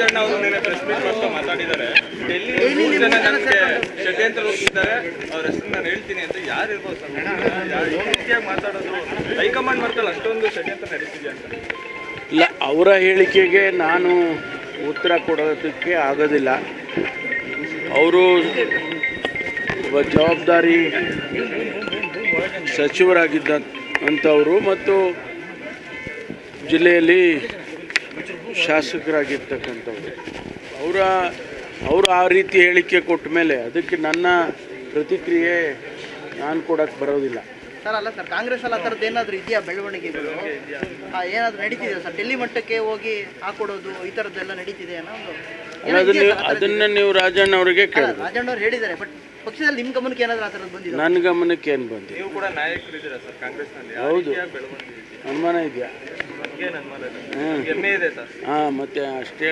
ರಾಜಣ್ಣ ಅವರು ನಿನ್ನೆ press meet ಮಾಡ್ತಾ ಮಾತಾಡಿದ್ದಾರೆ. ಡೆಲ್ಲಿ 3 ಜನ ನನಗೆ ಷಡ್ಯಂತ್ರ ರೂಪಿಸಿದ್ದಾರೆ, ಅವ್ರ ಹೆಸರು ನಾನು ಹೇಳ್ತೀನಿ ಅಂತ. ಯಾರು ಇರ್ಬೋದು ಸರ್? ಈ ರೀತಿಯಾಗಿ ಮಾತಾಡೋದು ಹೈಕಮಾಂಡ್ ಮಾಡ್ತಾರೆ, ಅಷ್ಟೊಂದು ಷಡ್ಯಂತ್ರ ನಡೀತಿದೆ ಅಂತ. ಇಲ್ಲ, ಅವರ ಹೇಳಿಕೆಗೆ ನಾನು ಉತ್ತರ ಕೊಡೋದಕ್ಕೆ ಆಗೋದಿಲ್ಲ. ಅವರು ಒಬ್ಬ ಜವಾಬ್ದಾರಿ ಸಚಿವರಾಗಿದ್ದಂಥವರು ಮತ್ತು ಜಿಲ್ಲೆಯಲ್ಲಿ ಶಾಸಕರಾಗಿರ್ತಕ್ಕಂಥವ್ರು. ಅವರು ಆ ರೀತಿ ಹೇಳಿಕೆ ಕೊಟ್ಟ ಮೇಲೆ ಅದಕ್ಕೆ ನನ್ನ ಪ್ರತಿಕ್ರಿಯೆ ನಾನು ಕೊಡೋಕ್ಕೆ ಬರೋದಿಲ್ಲ. ಸರ್ ಅಲ್ಲ ಸರ್, ಕಾಂಗ್ರೆಸ್ ಅಲ್ಲಿ ಆ ಥರದ್ದು ಏನಾದರೂ ಇದೆಯಾ ಬೆಳವಣಿಗೆಗಳು? ಏನಾದರೂ ನಡೀತಿದೆ ಸರ್? ಡೆಲ್ಲಿ ಮಟ್ಟಕ್ಕೆ ಹೋಗಿ ಹಾಕೊಡೋದು ಈ ಥರದ್ದೆಲ್ಲ ನಡೀತಿದೆ ಅನ್ನೋ ಅದನ್ನು ನೀವು ರಾಜಣ್ಣ ಅವರಿಗೆ ಕೇಳಿ. ರಾಜಣ್ಣ ಅವ್ರು ಹೇಳಿದ್ದಾರೆ, ಬಟ್ ಪಕ್ಷದಲ್ಲಿ ನಿಮ್ಮ ಗಮನಕ್ಕೆ ಏನಾದರೂ ಆ ಥರದ್ದು ಬಂದಿದೆ? ನನ್ನ ಗಮನಕ್ಕೆ ಏನು ಬಂದಿದೆ? ನೀವು ಕೂಡ ನಾಯಕರಿದ್ದೀರಾ ಸರ್ ಕಾಂಗ್ರೆಸ್ನಲ್ಲಿ? ಹೌದು, ಅನುಮಾನ ಇದೆಯಾ? ಹೆಮ್ಮೆ ಇದೆ ಸರ್. ಹಾಂ, ಮತ್ತೆ ಅಷ್ಟೇ.